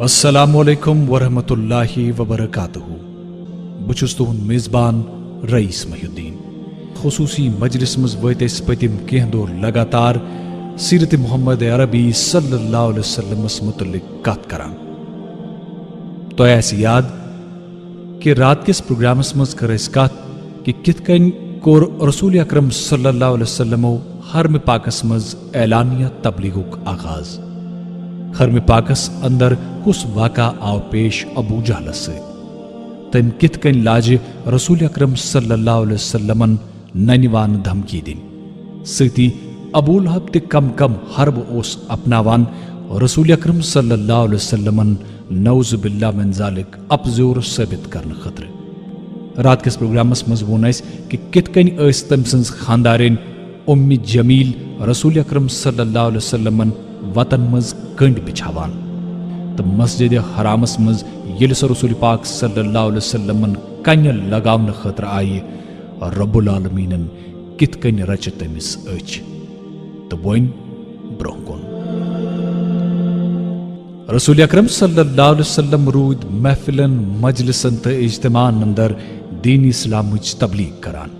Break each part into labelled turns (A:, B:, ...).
A: अस्सलामुअलैकुम वरहमतुल्लाहि वबरकातुहू। बुछुस तुहुंद मेज़बान रईस महिउद्दीन। खुसूसी मजलिस मज वत पतिम कह दो लगातार सीरत मुहम्मद अरबी सल्लल्लाहु अलैहि वसल्लमस मुतल्लिक कत करान। तो याद कि रात किस प्रोग्रामस मज कर कत कि कित कन कोर रसूल अकरम सल्लल्लाहु अलैहि वसल्लमो हरम पाकस मज ऐलानिया तबलीगुक आगाज। हरम पाकस अंदर कुछ वाका आव पेश अबू जहल से तम कित कन लाज रसूल अकरम सल्लल्लाहु अलैहि वसल्लमन ननिवान धमकी दिन सती अबू लहब ते कम कम हर्ब ओस अपनावान रसूल अकरम सल्लल्लाहु अलैहि वसल्लमन नौज़ बिल्लाह मिन ज़ालिक अपजोर साबित करने खतर। रात किस प्रोग्रामस मज वोन कि कित कन तम सन्स खानदारिन उम्मी जमील रसूल अकरम सल्लल्लाहु अलैहि वसल्लमन वतन मज कंड बिछावान तो मस्जिद हरामस मज ये रसूल पाक सल्लल्लाहु अलैहि वसल्लमन कन लगावन खतर आये रब्बुल आलमीनन कित कन रच तमिस अच तो वन ब्रोह कुन। रसूल अकरम सल्लल्लाहु अलैहि वसल्लम रूद महफिलन मजलिसन तो इज्तिमान अंदर दीन इस्लाम तबलीग करान।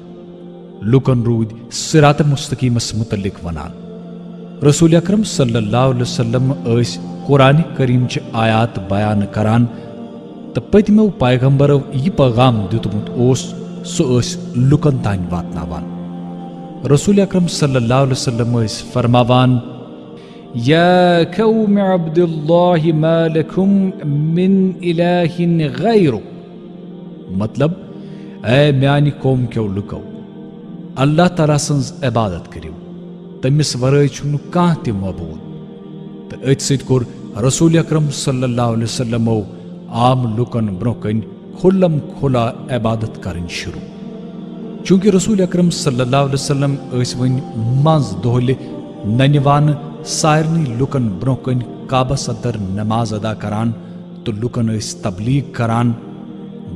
A: लुकन रूद सिरात मुस्तकीमस मुतल्लिक वनान। रसूल अकरम सल्लल्लाहु अलैहि वसल्लम कुरान करीम च आयात बयान करान तो पतमो पैगंबरों यह पैगाम दितमुत सह लुकन तान वातनावान। रसूल अकरम सल्लल्लाहु अलैहि वसल्लम फरमावान या कौम अब्दुल्लाह मा लकुम मिन इलाहिन गैरु, मतलब ऐ म्यानि कौम क्यों लुको अल्लाह ताला सन्ज इबादत करियो तमिस वरय छुन काह ते मबूद। तो अत सत कोर रसूल अकरम सल्लल्लाहु अलैहि वसल्लम आम लुकन ब्रोह कन खुल्लम खुला इबादत करन शुरू। चूंकि रसूल अकरम सल्लल्लाहु अलैहि वसल्लम वन मज दोहले ननिवान सारनी लुकन ब्रोह कन काबस अदर नमाज अदा करान तो लुकन तबलीग करान।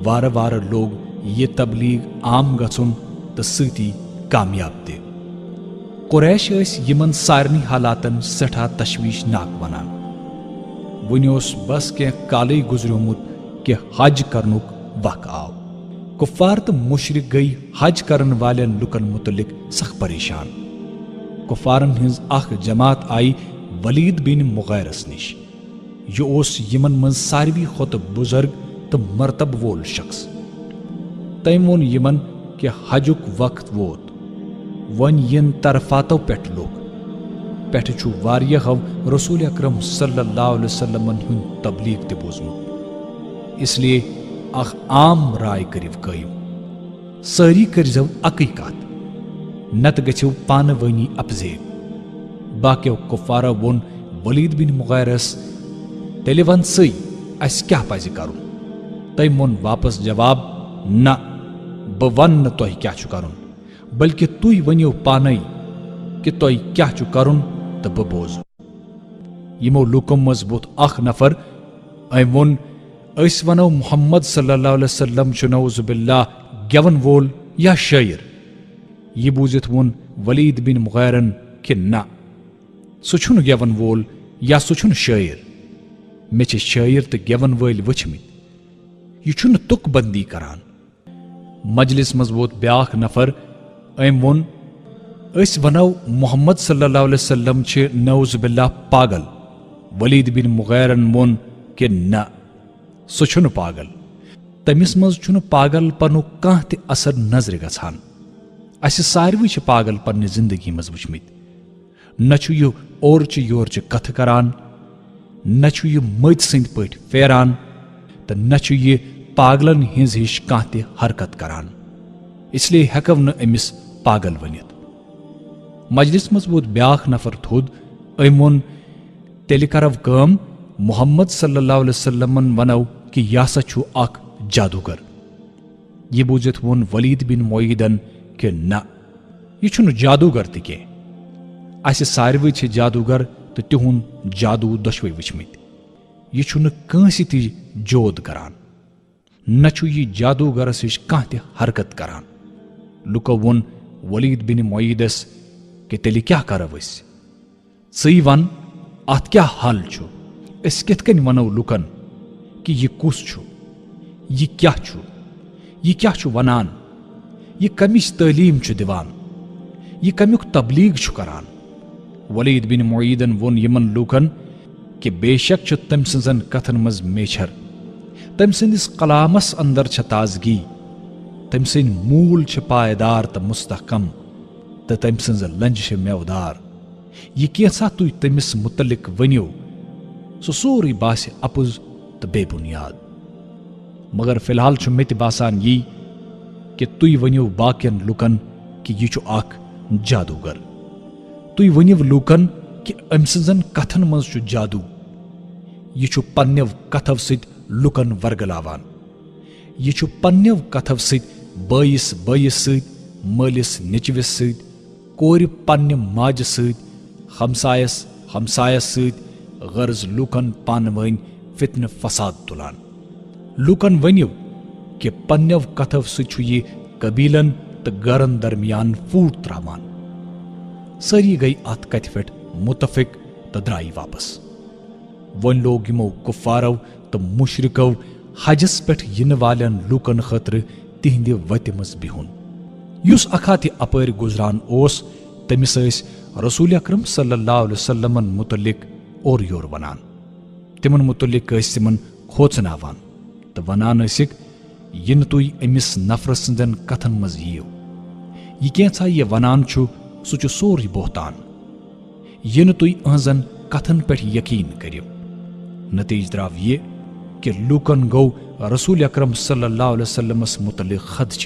A: वार वार लोग ये तबलीग आम गुन तो सती कामयाब ते। कुरैश यमन सारनी हालातन सठा तशवीशनाक वनान। वन बस कह काल गुजरमुत कि हज करनुक वक आव। कुफार तो मुशरिक गई हज करन वालन लुकन मुतलिक सख परेशान। कुफारन हिंज अख जमात आई वलीद बिन मुगैरस निश। यह यमन मज सारवी खुत बुजुर्ग तो मरतब वोल शख्स। तम वोन यमन कि हजुक वक्त वोत वन यन तरफातो पेट लोग पेट छु वारियह रसूल अकरम सल्लल्लाहु अलैहि वसल्लमन हुन तबलीग ते बोजमुत। इसलिए अख आम राय करिव कयम सारी करजव अकई कत नत गछिव पान वनी अपजेब। बाकियों कुफारा वोन वलीद बिन मुगैरस तेले वन सई अस क्या पज करुन। तम वोन वापस जवाब न ब वन तुह क्या छु करुन बल्कि तुई वनियो पानई कि तुई क्या छु करुन तो ब बोज। यमो लुकम मजबूत अख नफर वोन वनो मुहम्मद सल्लल्लाहु अलैहि वसल्लम छु नऊज़ बिल्लाह गेवन वोल या शायर। यह बूजित वोन वलीद बिन मुगैरन कि ना सह छुन गेवन वोल या सह छुन शायर। मे छ शायर तो गेवन वल वचमित यह छुन तुक बंदी करान। मजलिस मजबूत ब्याख नफर वोन वनो मुहम्मद सल्लल्लाहु अलैहि वसल्लम छ नऊज़ बिल्लाह पागल। वलीद बिन मुगैरन वोन कि न सह छुन पागल। तमिस मज छुन पागल पनु काह ते असर नजर गछान। अस सारवी छ पागल पन्ने जिंदगी मज वुचमित। न छु यह ओरच योरच कथ करान न छु यह मत सिंद पट फेरान तो न छु यह पागलन हिंज हिश काह ते हरकत करान। इसलिए हेकव न अमिस पागल वनित। मजलिस मज वोत ब्याख नफर थोद वोन तेल करव कम मुहम्मद सल्लल्लाहु अलैहि वसल्लमन वनो कि यह सा छु अख जादूगर। यह बूजित वोन वलीद बिन मुईदन कि न यह छुन जादूगर ते के अस सारवी छ जादूगर तो तिहुन जादू दशवे वचमित। यह छुन कंसी ति जोद करान न छु यह जादूगरस हिश काह ते हरकत करान। लुको वोन वलीद बिन मुईदस कि तेल क्या करव सी वन अत क्या हाल छु कित कन वनो लुकन कि यह कुस छु, यह क्या छु, यह क्या छु वनान, यह कमिच तालीम छु दिवान, यह कमियुक तबलीग छु करान। वलीद बिन मुईदन वोन यमन लूकन कि बेशक छु तम सजन कथन मज मेछर, तम सिंदिस कलामस अंदर छ ताजगी, तम सिंद मूल छ पायदार त मुस्तहकम, त तम सिंज लंज छ मेवदार। यह कैसा तुई तमिस मुतलिक वनियो सो सोरी बास अपुज त बेबुनियाद। मगर फिलहाल छु मित बासान यी कि तुई वनियो बाकियन लुकन कि यह छु आख जादूगर। तुई वनिव लूकन कि अम सजन कथन मज छु जादू, यह छु पन्नेव कथव सित लुकन वर्गलावान, यह छु पन्नेव कथव सित बाइस बाइस सित, मालिस निचविस सित, कोर पन्ने माज सित, हमसायस हमसायस सित, गर्ज लूकन पानवन फितन फसाद तुलान। लूकन वनिव कि पन्नेव कथव सित छु यह कबीलन त गरन दरमियान फूट त्रावान। सारी गई अत कथ पे मुतफिक त द्राई वापस। वन लोग यमो कुफारो तो मुशरिको हजस पे इन वालन लूकन खतर तिहंद वत मज बिहुन। युस अखाति अपर गुजरान ओस तमिस रसूल अकरम सल्लल्लाहु अलैहि वसल्लम मुतलिक और योर वनान, तिमन मुतलिक तिमन खोचनावान तो वनान इन तुई अमिस नफर सिंदन कथन मज यीव, यह कैसा यह वनान छु सु छु सोरी बोहतान, इन तुई अहजन कथन पे यकीन करियो। नतीज द्राव ये कि लूकन गो रसूल अकरम सल्लल्लाहु अलैहि वसल्लमस मुतलिक खदच,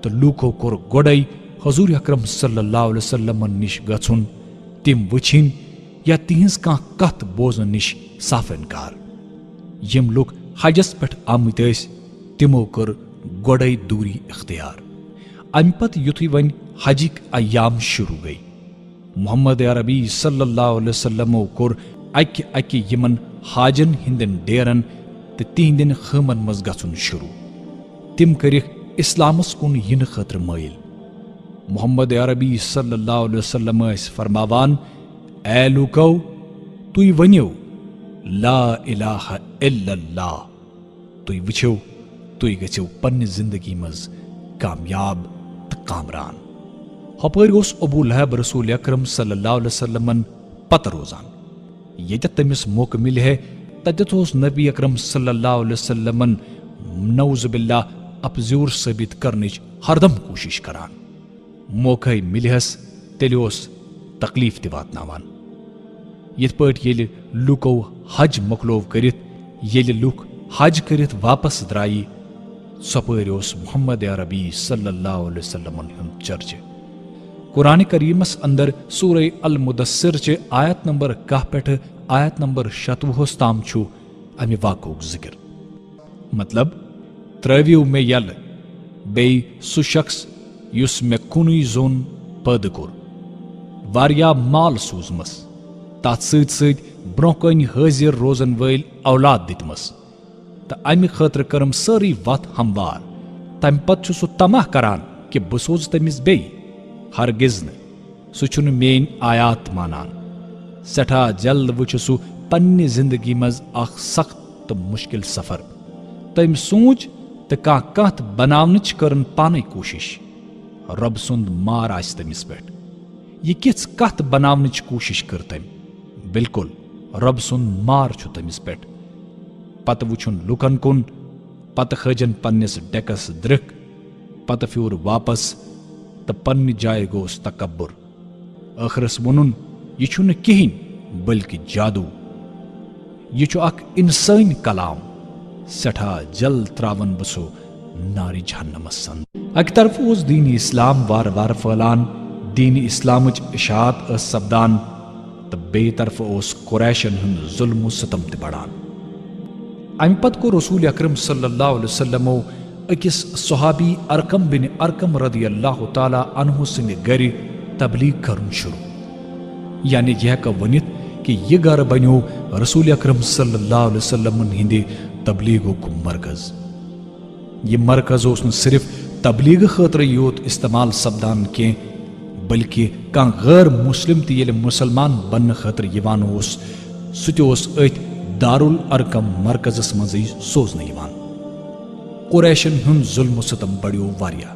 A: तो लूको कोर गोडई हजूर अकरम सल्लल्लाहु अलैहि वसल्लम निश गछुन, तिम वुछिन या तिहंस का कथ बोजन निश साफ इनकार। यम लुक हजस पे आमत तिमो कर गोडई दूरी इख्तियार। अम पत युथुई वन हजिक अयाम शुरू गई। मोहम्मद अरबी सल्लल्लाहु अलैहि वसल्लम core अक्य अक्य Yemen Hajin Hindon Darren तो तिहंदन खमन मज गछुन शुरू। तिम करिक इस्लामस कुन इन खतर माइल। मोहम्मद अरबी सल्लल्लाहु अलैहि वसल्लम फरमावान, ए लूको तुई वनियो ला इलाहा इल्लल्लाह, तुई वुछो तुई गछो पन्ने जिंदगी मज कामयाब त कामरान। हपर गोस अबू लहब रसूल अकरम सल्लल्लाहु अलैहि वसल्लम पत रोजान। ये तमिस मौका मिल है तदत नबी अकरम सल्लल्लाहु अलैहि वसल्लम नौजुबिल्ला अपजूर साबित करने हरदम कोशिश करान। मौका मिलहस तेलियोस तकलीफ ते वातनावान। यथ पट येल लुको हज मकलोव करित येल लुक हज करित वापस द्राई सपर मोहम्मद अरबी सल्लल्लाहु अलैहि वसल्लम हुंद चर्च। कुरान करीमस अंदर सूरह अल मुदस्सिर च आयत नंबर 10 पे आयत नंबर 27 ताम छु अमि वाकुक जिक्र। मतलब त्रवियो मे यल बे सु शख्स युस मे कुनुई जोन पैद कोर, वारिया माल सूजमस, तथ सत ब्रोकन हाजिर रोजन वल औलाद दितमस, तो अमि खतर करम सारी वत हमवार। तम पत सु तमाह करान कि बह सोज तमिस बे, हरगिज न, सु मेन आयात मानान। सठा जल्द वुछ सु पन्ने जिंदगी मज अख सख्त तो मुश्किल सफर। तम सोच तो कथ बनावनच करन पाने कोशिश, रब सुंद मार आस तमिस पे। यह किस कथ बनावनच कोशिश कर तम, बिल्कुल रब सुंद मार छु तमिस पे। पत वुछुन लुकन कुन, पत खजन पन्निस डेकस द्रिक, पत फ्यूर वापस तो पन्नि जाय गोस तकब्बुर। आखिरस वनुन यह छु न किहिन बल्कि जादू, यह छु अक इंसान कलाम, सठा जल त्रावन बसो नारी जहन्नमस संद। अक तरफ उस दीन इस्लाम वार वार फलान, दीन इस्लाम इशात सपदान, तो बे तरफ उस कुरैशन हुंद जुल्म सतम ते बढ़ान। अमि पत को रसूल अकरम सल्लल्लाहु अलैहि वसल्लम अकिस सहाबी अरकम बिन अरकम रदियल्लाहु ताला अन्हु सिंद गर तबलीग करन शुरू। यानी यह का वनित कि यह घर बनो रसूल अकरम सल्लल्लाहु अलैहि वसल्लम हिंदे तबलीगो को मरकज। यह मरकज उस न सिर्फ तबलीग खतर योत इस्तेमाल सपदान के, बल्कि कं गैर मुस्लिम ते मुसलमान बन खतर यवान उस, सु ते उस अथ दारुल अरकम मरकजस मज़ सोजन यिवान। कुरैशन हुंद जुल्म सितम बढ़ियो वारिया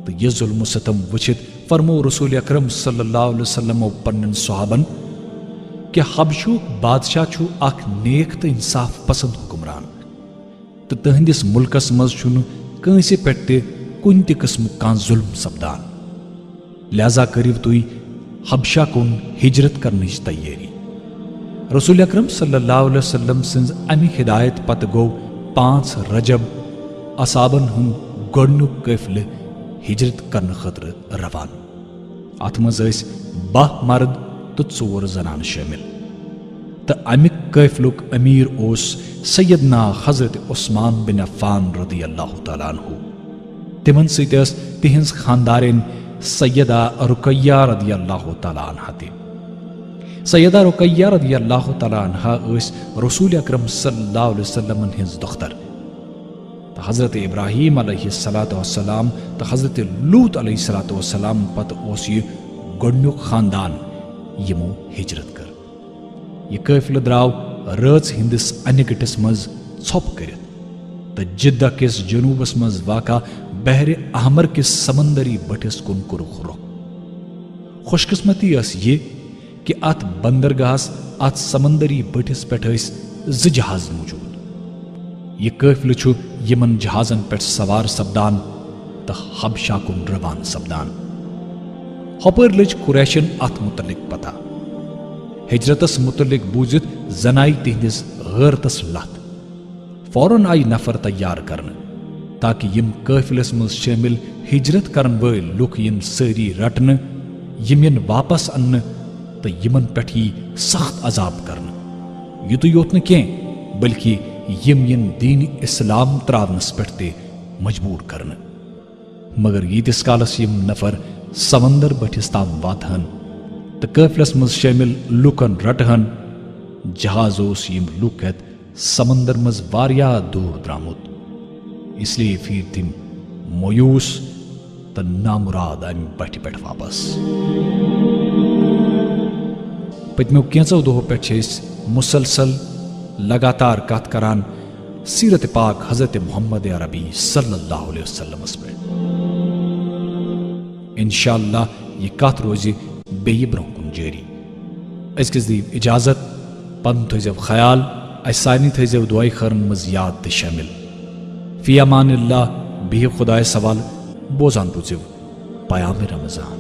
A: तो यह जुल्म सितम वुचित फरमो रसूल अकरम सल्लल्लाहु अलैहि वसल्लम पन्नन सहाबन कि हबशुक बादशाह छु अख नेक तो इंसाफ पसंद हुक्मरान तो तहंदिस मुल्कस मज छुन कंसे पेट ते कुन ते किस्म का जुल्म सपदान। लिहाजा करिव तुई हबशा कुन हिजरत करने तैयारी। रसूल अकरम सल्लल्लाहु अलैहि वसल्लम सिंज अमि हिदायत पत गो 5 रजब असाबन हुन गोडनुक कैफिल हिजरत करने खतर रवान। अथ मज 12 मर्द तो 4 जनान शामिल तो अमिक कैफिलुक अमीर ओस सैयदना हजरत उस्मान बिन अफ्फान रदी अल्लाह तआला अन्हु। तिमन सत तिहंज खानदारिन सैयदा रुकैया रदी अल्लाह तआला अन्हा ते। सैयदा रुकैया रदी अल्लाह तआला अन्हा रसूल अकरम सल्लल्लाहु अलैहि वसल्लम हिंज दख्तर तो हजरत इब्राहीम अलैहिस्सलातु वस्सलाम तो हजरत लूत अलैहिस्सलातु वस्सलाम पत ओस ये गोडनुक खानदान यमो हिजरत कर। यह कैफिल द्राव रच हिंदिस अनिकटिस मज छप कर तो जिद्दा किस जनूबस मज वाका बहरे अहमर किस समंदरी बटिस कुन कुरुख रुख। खुशकिस्मती ये कि अत बंदरगाहस अत समंदरी बटिस पे जहाज मौजूद। यह कैफिल छु यमन जहाजन पे सवार सपदान तो हबशा कुन रवान सपदान। हपर लज कुरैशन अत मुतलिक पता। हिजरतस मुतलिक बूजित जनाई तिहदिस गैरतस लत। फौरन आई नफर तैयार करन ताकि यम कैफिलस मज शामिल हिजरत करन वल लुक यन सारी रटन यम यन वापस अन्न तो यमन पे सख्त अजाब करन। युत योत न कें बल्कि यम यन दीन इस्लाम त्रावनस पे मजबूर करन। मगर यीतिस कालस यम नफर समंदर बटिस ताम वातहन तो कैफिलस मज शामिल लुकन रटहन। जहाज ओस यम लुक हेत समंदर मज वारिया दूर द्रामुत। इसलिए फिर तिम मोयूस तो नामुराद अम बट पे वापस। पत्मो कैंचो दोह पे मुसलसल लगातार कत करान सीरत पाक हजरत मोहम्मद अरबी सल्लल्लाहु अलैहि वसल्लम पे। इंशाअल्लाह ये कत रोज बेय ब्रोह कुन जारी। अजकिस दी इजाजत पन थो ख्याल सानी थो दुआई खरन मज याद ते शामिल। फी अमानिल्लाह बिह खुदाए सवाल बोजान बुझिव पयाम रमजान।